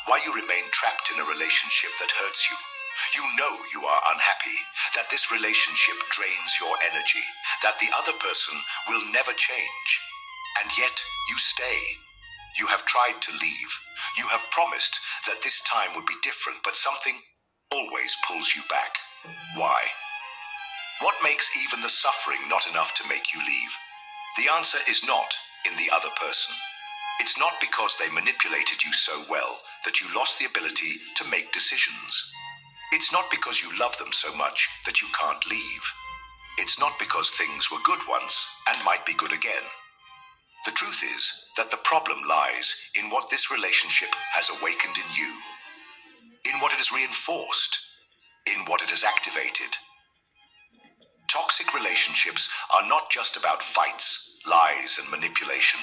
why you remain trapped in a relationship that hurts you. You know you are unhappy, that this relationship drains your energy, that the other person will never change. And yet, you stay. You have tried to leave. You have promised that this time would be different, but something always pulls you back. Why? What makes even the suffering not enough to make you leave? The answer is not in the other person. It's not because they manipulated you so well that you lost the ability to make decisions. It's not because you love them so much that you can't leave. It's not because things were good once and might be good again. The truth is that the problem lies in what this relationship has awakened in you, in what it has reinforced, in what it has activated. Toxic relationships are not just about fights, lies, and manipulation.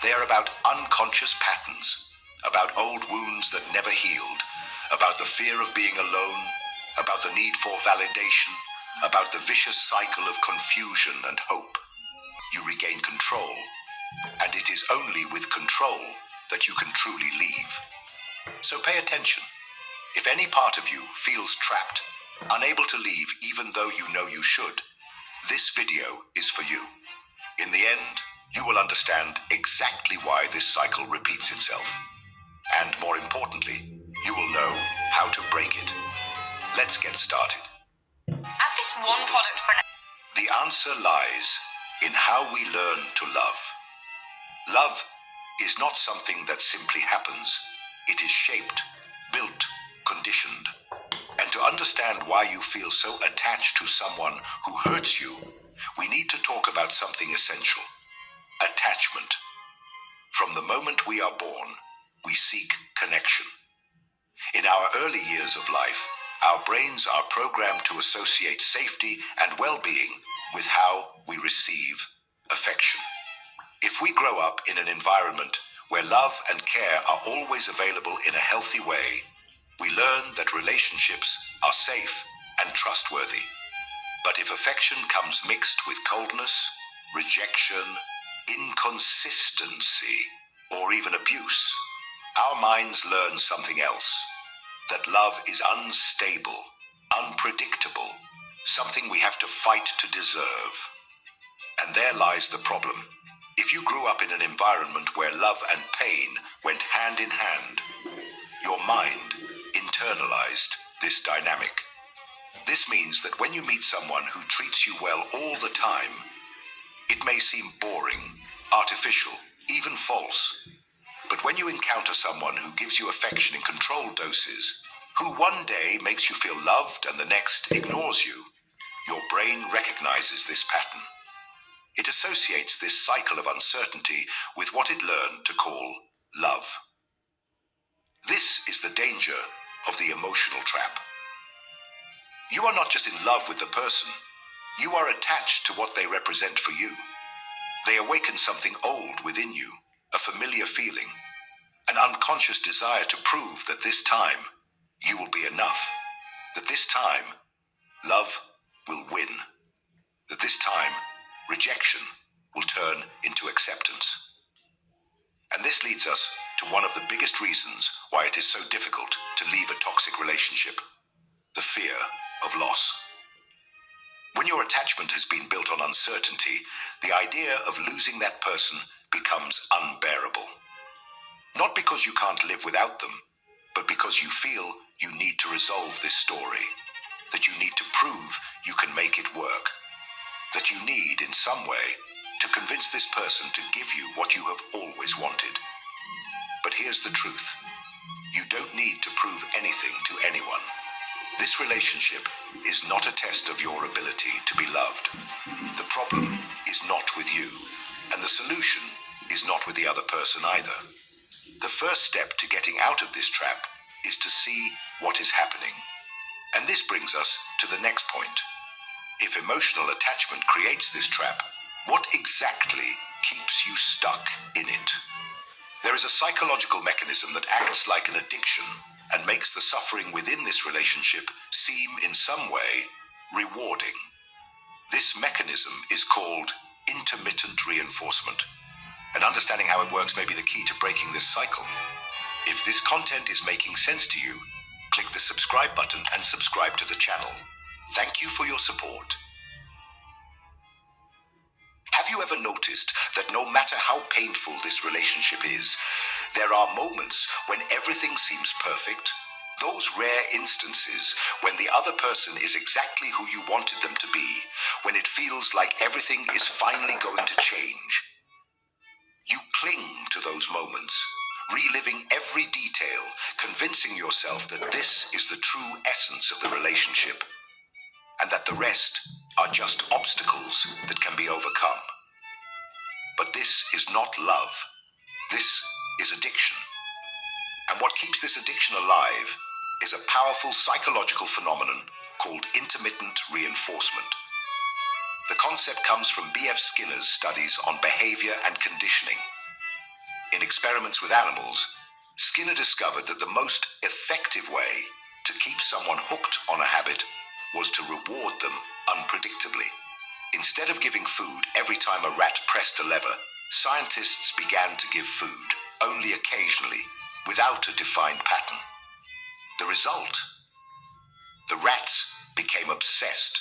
They are about unconscious patterns, about old wounds that never healed, about the fear of being alone, about the need for validation, about the vicious cycle of confusion and hope. You regain control, and it is only with control that you can truly leave. So pay attention. If any part of you feels trapped, unable to leave even though you know you should, this video is for you. In the end, you will understand exactly why this cycle repeats itself. And more importantly, you will know how to break it. Let's get started. Add this one product for an... The answer lies in how we learn to love. Love is not something that simply happens. It is shaped, built, conditioned. And to understand why you feel so attached to someone who hurts you, we need to talk about something essential: attachment. From the moment we are born, we seek connection. In our early years of life, our brains are programmed to associate safety and well-being with how we receive affection. If we grow up in an environment where love and care are always available in a healthy way, we learn that relationships are safe and trustworthy. But if affection comes mixed with coldness, rejection, inconsistency, or even abuse, our minds learn something else: that love is unstable, unpredictable, something we have to fight to deserve. And there lies the problem. If you grew up in an environment where love and pain went hand in hand, your mind internalized this dynamic. This means that when you meet someone who treats you well all the time, it may seem boring, artificial, even false. But when you encounter someone who gives you affection in controlled doses, who one day makes you feel loved and the next ignores you, your brain recognizes this pattern. It associates this cycle of uncertainty with what it learned to call love. This is the danger of the emotional trap. You are not just in love with the person, you are attached to what they represent for you. They awaken something old within you, a familiar feeling, an unconscious desire to prove that this time you will be enough, that this time love will win, that this time rejection will turn into acceptance. And this leads us to one of the biggest reasons why it is so difficult to leave a toxic relationship: the fear of loss. When your attachment has been built on uncertainty, the idea of losing that person becomes unbearable. Not because you can't live without them, but because you feel you need to resolve this story, that you need to prove you can make it work, that you need, in some way, to convince this person to give you what you have always wanted. But here's the truth. You don't need to prove anything to anyone. This relationship is not a test of your ability to be loved. The problem is not with you, and the solution is not with the other person either. The first step to getting out of this trap is to see what is happening. And this brings us to the next point. If emotional attachment creates this trap, what exactly keeps you stuck in it? There is a psychological mechanism that acts like an addiction and makes the suffering within this relationship seem in some way rewarding. This mechanism is called intermittent reinforcement, and understanding how it works may be the key to breaking this cycle. If this content is making sense to you, click the subscribe button and subscribe to the channel. Thank you for your support. Have you ever noticed that no matter how painful this relationship is, there are moments when everything seems perfect? Those rare instances when the other person is exactly who you wanted them to be, when it feels like everything is finally going to change. You cling to those moments, reliving every detail, convincing yourself that this is the true essence of the relationship, and that the rest are just obstacles that can be overcome. But this is not love. This is addiction. And what keeps this addiction alive is a powerful psychological phenomenon called intermittent reinforcement. The concept comes from B.F. Skinner's studies on behavior and conditioning. In experiments with animals, Skinner discovered that the most effective way to keep someone hooked on a habit was to reward them unpredictably. Instead of giving food every time a rat pressed a lever, scientists began to give food only occasionally, without a defined pattern. The result? The rats became obsessed.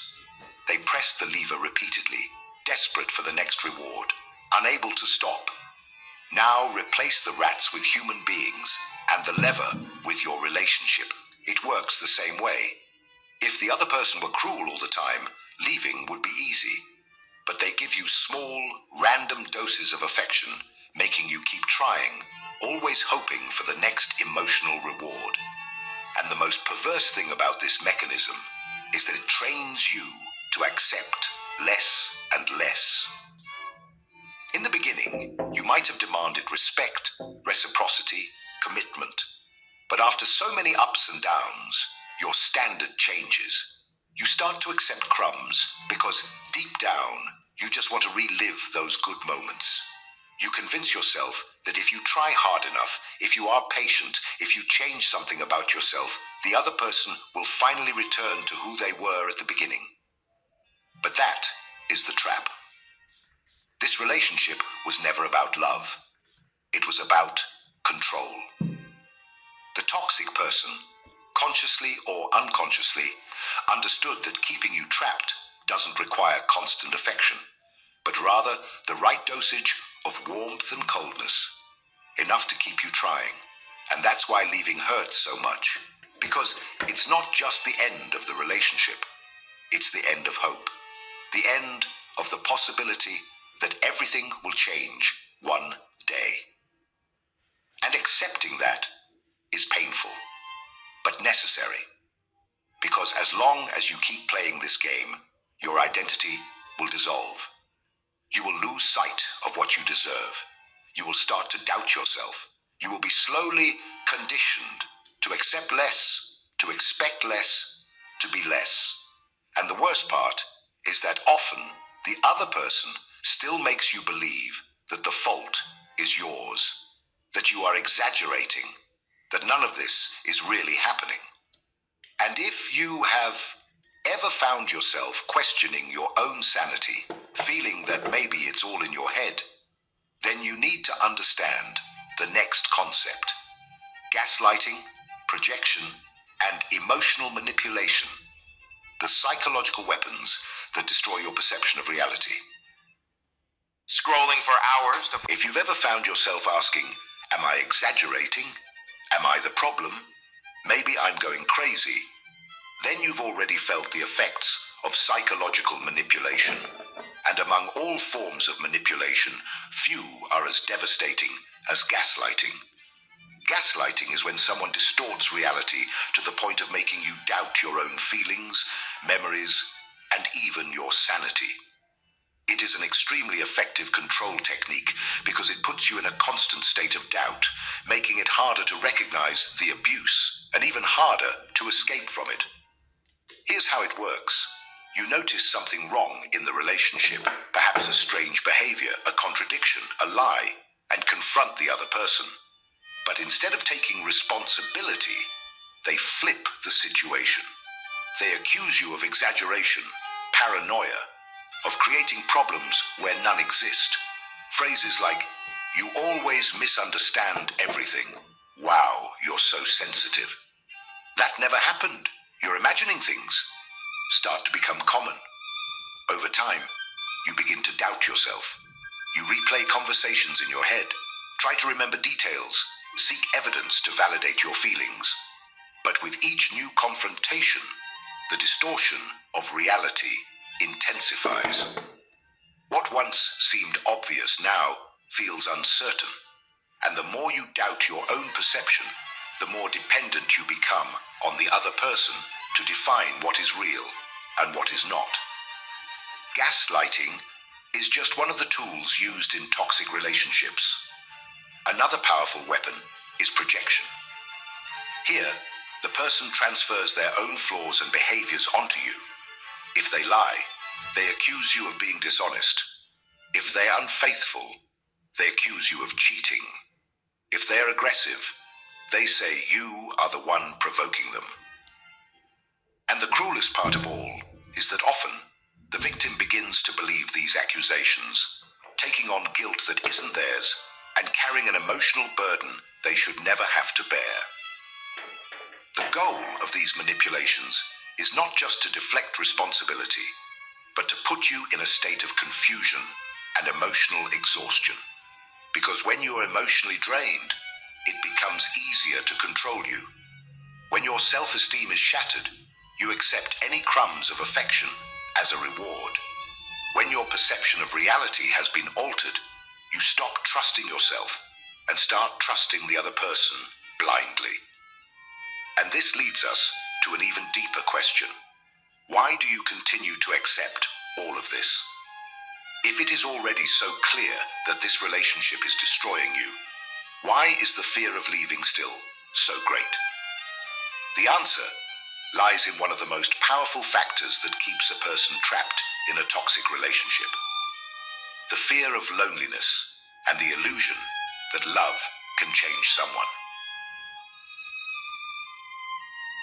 They pressed the lever repeatedly, desperate for the next reward, unable to stop. Now replace the rats with human beings and the lever with your relationship. It works the same way. If the other person were cruel all the time, leaving would be easy. But they give you small, random doses of affection, making you keep trying, always hoping for the next emotional reward. And the most perverse thing about this mechanism is that it trains you to accept less and less. In the beginning, you might have demanded respect, reciprocity, commitment. But after so many ups and downs, your standard changes. You start to accept crumbs because deep down, you just want to relive those good moments. You convince yourself that if you try hard enough, if you are patient, if you change something about yourself, the other person will finally return to who they were at the beginning. But that is the trap. This relationship was never about love. It was about control. The toxic person, consciously or unconsciously, understood that keeping you trapped doesn't require constant affection, but rather the right dosage of warmth and coldness, enough to keep you trying. And that's why leaving hurts so much, because it's not just the end of the relationship, it's the end of hope, the end of the possibility that everything will change one day. And accepting that is painful, but necessary, because as long as you keep playing this game, your identity will dissolve. You will lose sight of what you deserve. You will start to doubt yourself. You will be slowly conditioned to accept less, to expect less, to be less. And the worst part is that often the other person still makes you believe that the fault is yours, that you are exaggerating, that none of this is really happening. And if you have ever found yourself questioning your own sanity, feeling that maybe it's all in your head, then you need to understand the next concept: gaslighting, projection, and emotional manipulation, the psychological weapons that destroy your perception of reality. Scrolling for hours to... If you've ever found yourself asking, am I exaggerating? Am I the problem? Maybe I'm going crazy. Then you've already felt the effects of psychological manipulation. And among all forms of manipulation, few are as devastating as gaslighting. Gaslighting is when someone distorts reality to the point of making you doubt your own feelings, memories, and even your sanity. It is an extremely effective control technique because it puts you in a constant state of doubt, making it harder to recognize the abuse and even harder to escape from it. Here's how it works. You notice something wrong in the relationship, perhaps a strange behavior, a contradiction, a lie, and confront the other person. But instead of taking responsibility, they flip the situation. They accuse you of exaggeration, paranoia, of creating problems where none exist. Phrases like, "You always misunderstand everything. Wow, so sensitive. That never happened. You're imagining things. Start to become common. Over time, you begin to doubt yourself. You replay conversations in your head. Try to remember details. Seek evidence to validate your feelings. But with each new confrontation, the distortion of reality intensifies. What once seemed obvious now feels uncertain. And the more you doubt your own perception, the more dependent you become on the other person to define what is real and what is not. Gaslighting is just one of the tools used in toxic relationships. Another powerful weapon is projection. Here, the person transfers their own flaws and behaviors onto you. If they lie, they accuse you of being dishonest. If they're unfaithful, they accuse you of cheating. If they're aggressive, they say you are the one provoking them. And the cruelest part of all is that often the victim begins to believe these accusations, taking on guilt that isn't theirs and carrying an emotional burden they should never have to bear. The goal of these manipulations is not just to deflect responsibility, but to put you in a state of confusion and emotional exhaustion. Because when you're emotionally drained, it becomes easier to control you. When your self-esteem is shattered, you accept any crumbs of affection as a reward. When your perception of reality has been altered, you stop trusting yourself and start trusting the other person blindly. And this leads us to an even deeper question. Why do you continue to accept all of this? If it is already so clear that this relationship is destroying you, why is the fear of leaving still so great? The answer lies in one of the most powerful factors that keeps a person trapped in a toxic relationship. The fear of loneliness and the illusion that love can change someone.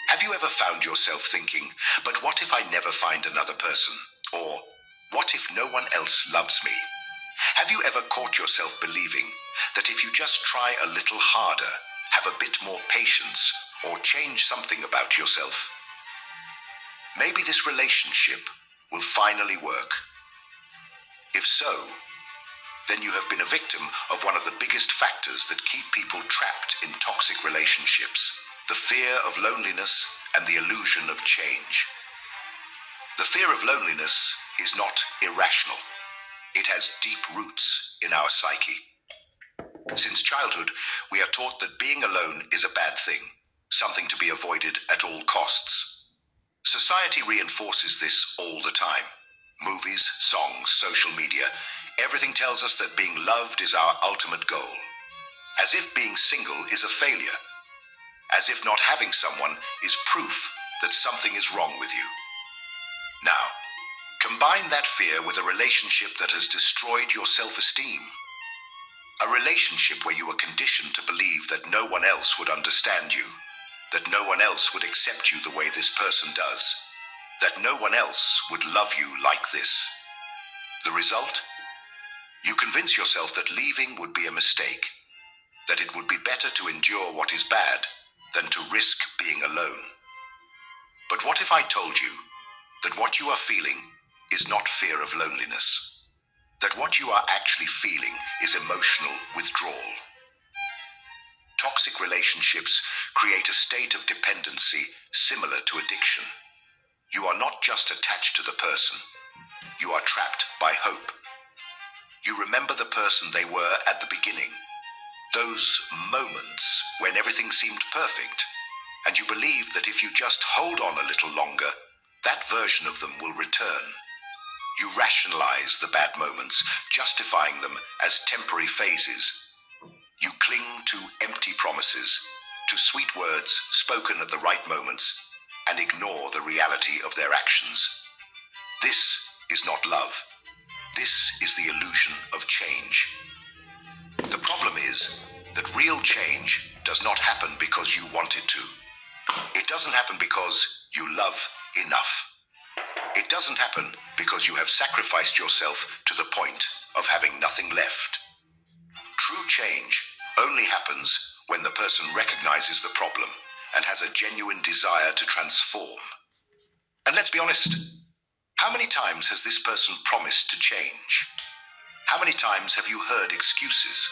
Have you ever found yourself thinking, but what if I never find another person? Or, what if no one else loves me? Have you ever caught yourself believing that if you just try a little harder, have a bit more patience, or change something about yourself, maybe this relationship will finally work? If so, then you have been a victim of one of the biggest factors that keep people trapped in toxic relationships: the fear of loneliness and the illusion of change. The fear of loneliness is not irrational. It has deep roots in our psyche. Since childhood, we are taught that being alone is a bad thing, something to be avoided at all costs. Society reinforces this all the time. Movies, songs, social media, everything tells us that being loved is our ultimate goal. As if being single is a failure. As if not having someone is proof that something is wrong with you. Now, combine that fear with a relationship that has destroyed your self-esteem. A relationship where you are conditioned to believe that no one else would understand you, that no one else would accept you the way this person does, that no one else would love you like this. The result? You convince yourself that leaving would be a mistake, that it would be better to endure what is bad than to risk being alone. But what if I told you that what you are feeling is not fear of loneliness? That what you are actually feeling is emotional withdrawal. Toxic relationships create a state of dependency similar to addiction. You are not just attached to the person, you are trapped by hope. You remember the person they were at the beginning, those moments when everything seemed perfect, and you believe that if you just hold on a little longer, that version of them will return. You rationalize the bad moments, justifying them as temporary phases. You cling to empty promises, to sweet words spoken at the right moments, and ignore the reality of their actions. This is not love. This is the illusion of change. The problem is that real change does not happen because you want it to. It doesn't happen because you love enough. It doesn't happen because you have sacrificed yourself to the point of having nothing left. True change only happens when the person recognizes the problem and has a genuine desire to transform. And let's be honest, how many times has this person promised to change? How many times have you heard excuses?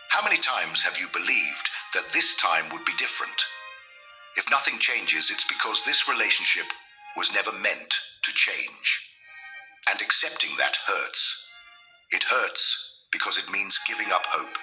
How many times have you believed that this time would be different? If nothing changes, it's because this relationship was never meant to change. And accepting that hurts. It hurts because it means giving up hope.